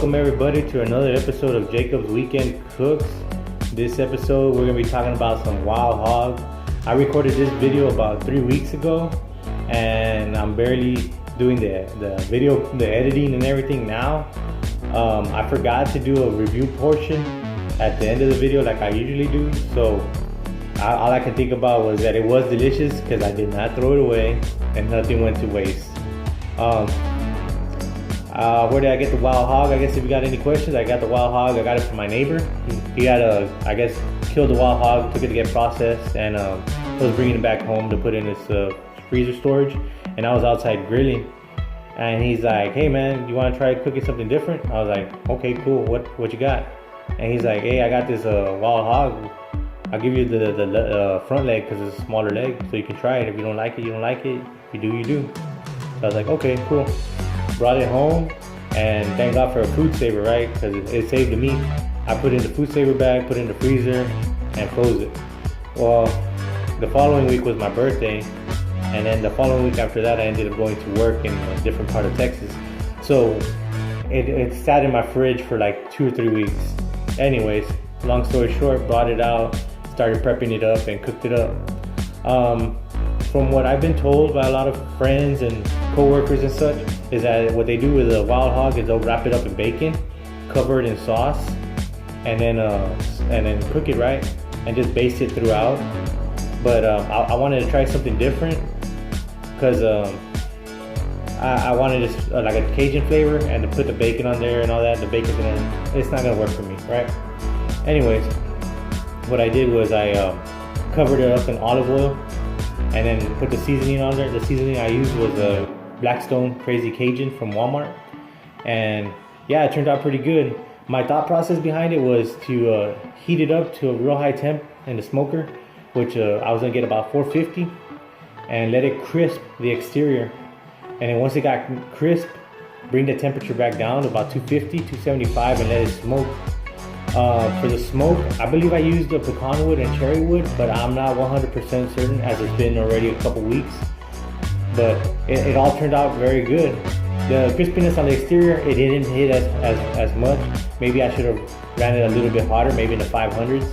welcome everybody to another episode of Jacob's Weekend Cooks. This episode we're going to be talking about some wild hog. I recorded this video about 3 weeks ago and I'm barely doing the video, the editing and everything now. I forgot to do a review portion at the end of the video like I usually do, so all I could think about was that it was delicious because I did not throw it away and nothing went to waste. Where did I get the wild hog? I guess if you got any questions, I got the wild hog. I got it from my neighbor. He got I guess killed the wild hog, took it to get processed, and was bringing it back home to put in his freezer storage. And I was outside grilling, and he's like, "Hey man, you want to try cooking something different?" I was like, "Okay, cool. What you got?" And he's like, "Hey, I got this wild hog. I'll give you the front leg because it's a smaller leg, so you can try it. If you don't like it, you don't like it. If you do, you do." So I was like, "Okay, cool." Brought it home, and thank God for a food saver, right? Because it saved the meat. I put it in the food saver bag, put it in the freezer, and froze it. Well, the following week was my birthday, and then the following week after that, I ended up going to work in a different part of Texas. So it sat in my fridge for like 2 or 3 weeks. Anyways, long story short, brought it out, started prepping it up, and cooked it up. From what I've been told by a lot of friends and co-workers and such, is that what they do with a wild hog is they'll wrap it up in bacon, cover it in sauce, and then cook it, right, and just baste it throughout. But I wanted to try something different because I wanted like a Cajun flavor, and to put the bacon on there and all that, it's not gonna work for me, right? Anyways, what I did was I covered it up in olive oil and then put the seasoning on there. The seasoning I used was a Blackstone Crazy Cajun from Walmart, and yeah, it turned out pretty good. My thought process behind it was to heat it up to a real high temp in the smoker, which I was gonna get about 450, and let it crisp the exterior. And then once it got crisp, bring the temperature back down to about 250, 275, and let it smoke. For the smoke, I believe I used the pecan wood and cherry wood, but I'm not 100% certain as it's been already a couple weeks. But it all turned out very good. The crispiness on the exterior, it didn't hit as much. Maybe I should have ran it a little bit hotter, maybe in the 500s.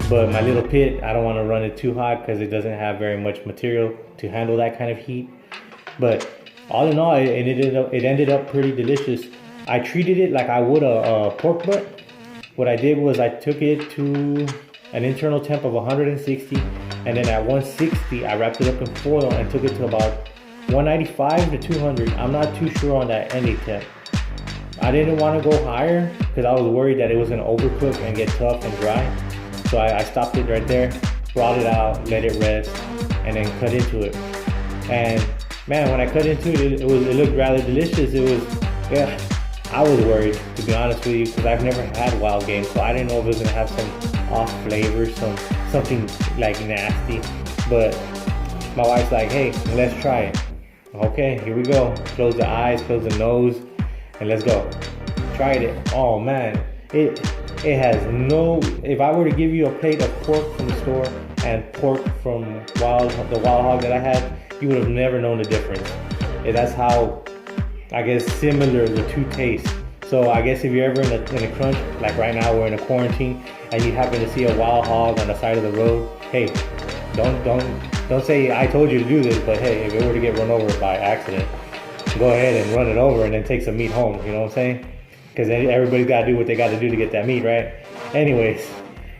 But my little pit, I don't want to run it too hot because it doesn't have very much material to handle that kind of heat. But all in all, it ended up pretty delicious. I treated it like I would a pork butt. What I did was I took it to an internal temp of 160, and then at 160 I wrapped it up in foil and took it to about 195 to 200. I'm not too sure on that ending temp. I didn't want to go higher because I was worried that it was going to overcook and get tough and dry. So I stopped it right there, brought it out, let it rest, and then cut into it. And man, when I cut into it, it looked rather delicious. I was worried, to be honest with you, because I've never had wild game, so I didn't know if it was gonna have some off flavor, something like nasty. But my wife's like, "Hey, let's try it." Okay, here we go. Close the eyes, close the nose, and let's go. Tried it. Oh man, it has no. If I were to give you a plate of pork from the store and pork from the wild hog that I had, you would have never known the difference. That's how, I guess, similar the two taste. So I guess if you're ever in a crunch, like right now we're in a quarantine, and you happen to see a wild hog on the side of the road, hey, don't say I told you to do this, but hey, if it were to get run over by accident, go ahead and run it over and then take some meat home. You know what I'm saying? Because everybody's got to do what they got to do to get that meat, right? Anyways,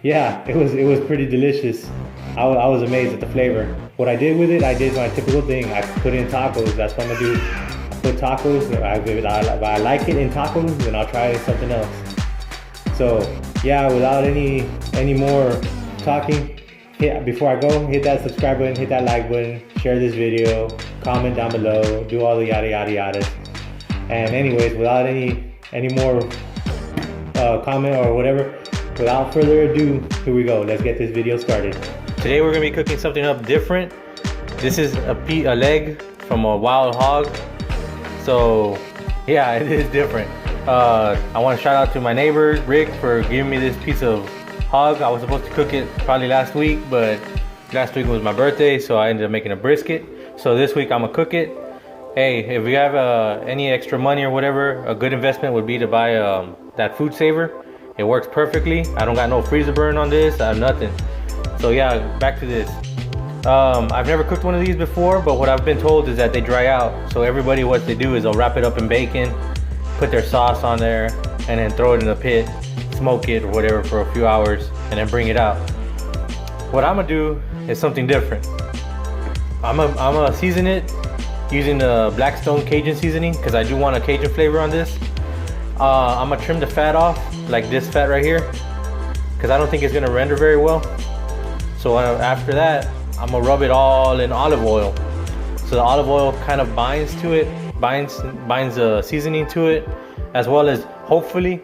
yeah, it was pretty delicious. I was amazed at the flavor. What I did with it, I did my typical thing. I put it in tacos. That's what I'm gonna do. Put tacos. If I like it in tacos, then I'll try something else. So yeah, without any more talking, before I go, hit that subscribe button, hit that like button, share this video, comment down below, do all the yada yada yadas. And anyways, without any more comment or whatever, without further ado, here we go. Let's get this video started. Today we're gonna be cooking something up different. This is a leg from a wild hog. So yeah, it is different. I want to shout out to my neighbor Rick for giving me this piece of hog. I was supposed to cook it probably last week, but last week was my birthday, so I ended up making a brisket. So this week I'm gonna cook it. hey, if you have any extra money or whatever, a good investment would be to buy that food saver. It works perfectly. I don't got no freezer burn on this. I have nothing. So yeah, back to this. I've never cooked one of these before, but what I've been told is that they dry out. So everybody, what they do is they'll wrap it up in bacon, put their sauce on there, and then throw it in a pit, smoke it or whatever for a few hours, and then bring it out. What I'm gonna do is something different. I'm gonna season it using the Blackstone Cajun seasoning, because I do want a Cajun flavor on this. I'm gonna trim the fat off, like this fat right here, because I don't think it's gonna render very well. So after that, I'm gonna rub it all in olive oil. So the olive oil kind of binds to it, binds the seasoning to it, as well as hopefully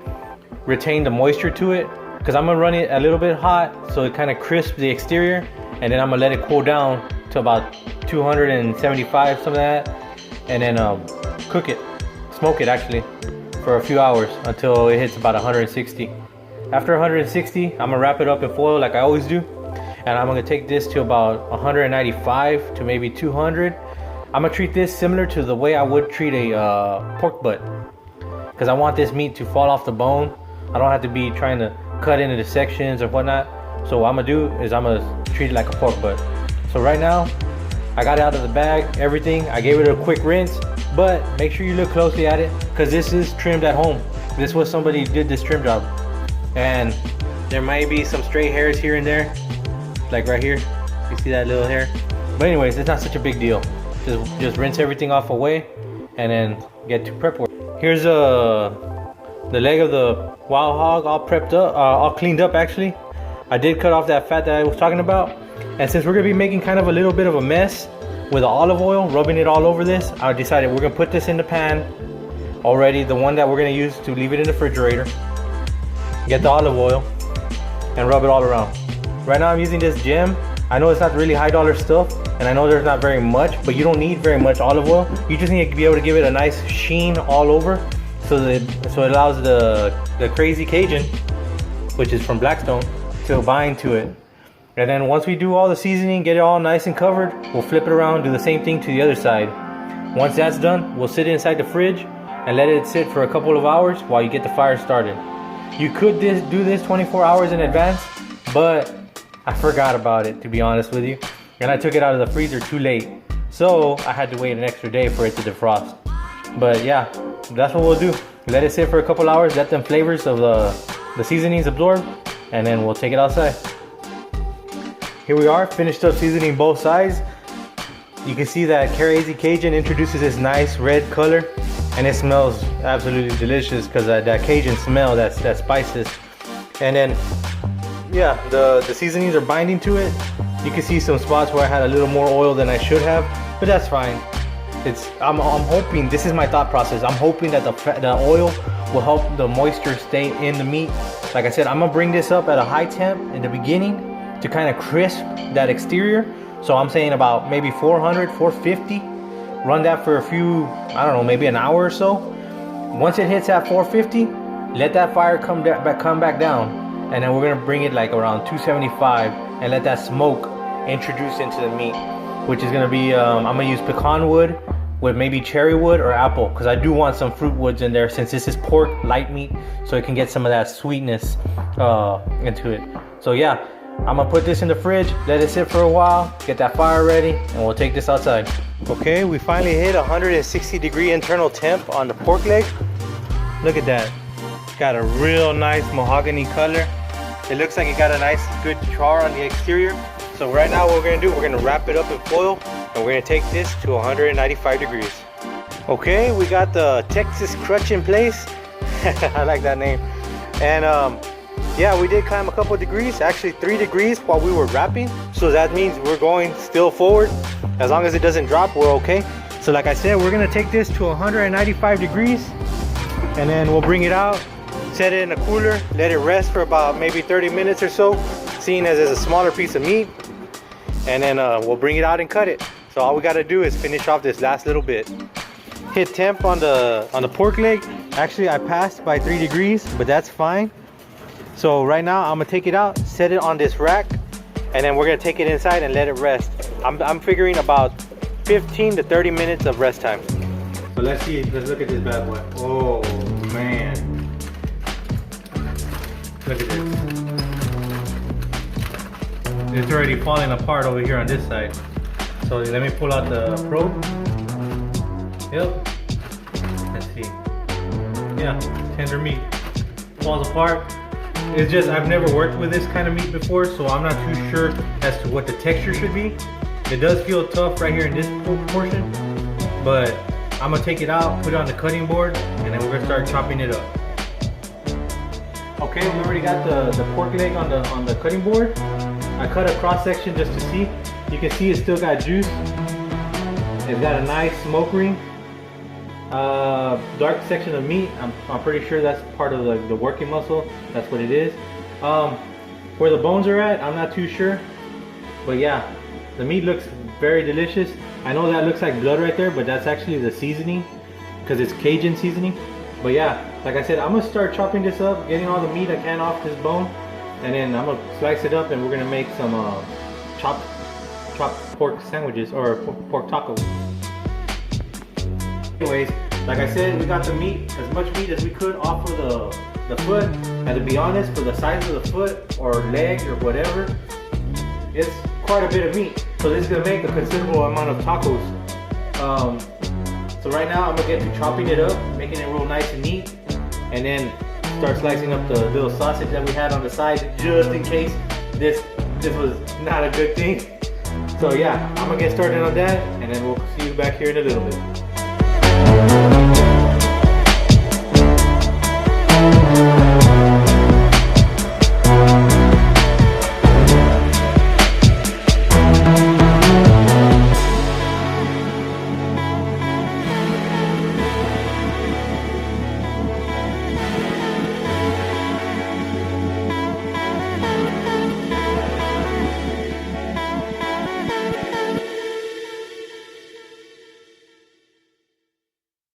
retain the moisture to it, because I'm gonna run it a little bit hot so it kind of crisps the exterior, and then I'm gonna let it cool down to about 275, something like that, and then cook it, smoke it actually, for a few hours until it hits about 160. After 160, I'm gonna wrap it up in foil like I always do, and I'm gonna take this to about 195 to maybe 200. I'm gonna treat this similar to the way I would treat a pork butt, because I want this meat to fall off the bone. I don't have to be trying to cut into the sections or whatnot. So what I'm gonna do is I'm gonna treat it like a pork butt. So right now, I got it out of the bag, everything. I gave it a quick rinse, but make sure you look closely at it, because this is trimmed at home. This was somebody did this trim job, and there might be some stray hairs here and there, like right here. You see that little hair? But anyways, it's not such a big deal. Just rinse everything off away, and then get to prep work. Here's the leg of the wild hog, all prepped up, all cleaned up actually. I did cut off that fat that I was talking about, and since we're gonna be making kind of a little bit of a mess with the olive oil, rubbing it all over this, I decided we're gonna put this in the pan already, the one that we're gonna use to leave it in the refrigerator. Get the olive oil and rub it all around. Right now I'm using this gem. I know it's not really high dollar stuff, and I know there's not very much, but you don't need very much olive oil. You just need to be able to give it a nice sheen all over, so it allows the Crazy Cajun, which is from Blackstone, to bind to it. And then once we do all the seasoning, get it all nice and covered, we'll flip it around, do the same thing to the other side. Once that's done, we'll sit it inside the fridge and let it sit for a couple of hours while you get the fire started. You could do this 24 hours in advance, but I forgot about it, to be honest with you. And I took it out of the freezer too late, so I had to wait an extra day for it to defrost. But yeah, that's what we'll do. Let it sit for a couple hours, let them flavors of the seasonings absorb, and then we'll take it outside. Here we are, finished up seasoning both sides. You can see that Crazy Cajun introduces this nice red color, and it smells absolutely delicious because that Cajun smell, that spices. And then yeah, the seasonings are binding to it. You can see some spots where I had a little more oil than I should have, but that's fine. I'm hoping, this is my thought process, I'm hoping that the oil will help the moisture stay in the meat. Like I said, I'm gonna bring this up at a high temp in the beginning to kind of crisp that exterior. So I'm saying about maybe 400, 450. Run that for a few, I don't know, maybe an hour or so. Once it hits at 450, let that fire come back down. And then we're gonna bring it like around 275 and let that smoke introduce into the meat, which is gonna be, I'm gonna use pecan wood with maybe cherry wood or apple, because I do want some fruit woods in there since this is pork light meat, so it can get some of that sweetness into it. So yeah, I'm gonna put this in the fridge, let it sit for a while, get that fire ready, and we'll take this outside. Okay, we finally hit 160 degree internal temp on the pork leg. Look at that. Got a real nice mahogany color. It looks like it got a nice good char on the exterior. So right now what we're gonna do, we're gonna wrap it up in foil, and we're gonna take this to 195 degrees. Okay, we got the Texas crutch in place. I like that name. And yeah, we did climb a couple of degrees, actually 3 degrees while we were wrapping. So that means we're going still forward. As long as it doesn't drop, we're okay. So like I said, we're gonna take this to 195 degrees, and then we'll bring it out, set it in a cooler, let it rest for about maybe 30 minutes or so, seeing as it's a smaller piece of meat. And then we'll bring it out and cut it. So all we gotta do is finish off this last little bit. Hit temp on the pork leg. Actually, I passed by 3 degrees, but that's fine. So right now I'm gonna take it out, set it on this rack, and then we're gonna take it inside and let it rest. I'm figuring about 15 to 30 minutes of rest time. But let's see, let's look at this bad boy. Oh man. Look at this. It's already falling apart over here on this side. So let me pull out the probe. Yep. Let's see. Yeah, tender meat. Falls apart. It's just, I've never worked with this kind of meat before, so I'm not too sure as to what the texture should be. It does feel tough right here in this portion, but I'm gonna take it out, put it on the cutting board, and then we're gonna start chopping it up. Okay, we already got the pork leg on the cutting board. I cut a cross section just to see. You can see it's still got juice. It's got a nice smoke ring. Dark section of meat. I'm pretty sure that's part of the working muscle. That's what it is. Where the bones are at, I'm not too sure. But yeah, the meat looks very delicious. I know that looks like blood right there, but that's actually the seasoning, because it's Cajun seasoning. But yeah, like I said, I'm gonna start chopping this up, getting all the meat I can off this bone, and then I'm gonna slice it up, and we're gonna make some chopped pork sandwiches or pork tacos. Anyways, like I said, we got the meat, as much meat as we could off of the foot. And to be honest, for the size of the foot or leg or whatever, it's quite a bit of meat. So this is gonna make a considerable amount of tacos. So right now I'm gonna get to chopping it up, making it real nice and neat, and then start slicing up the little sausage that we had on the side, just in case this was not a good thing. So yeah, I'm gonna get started on that, and then we'll see you back here in a little bit.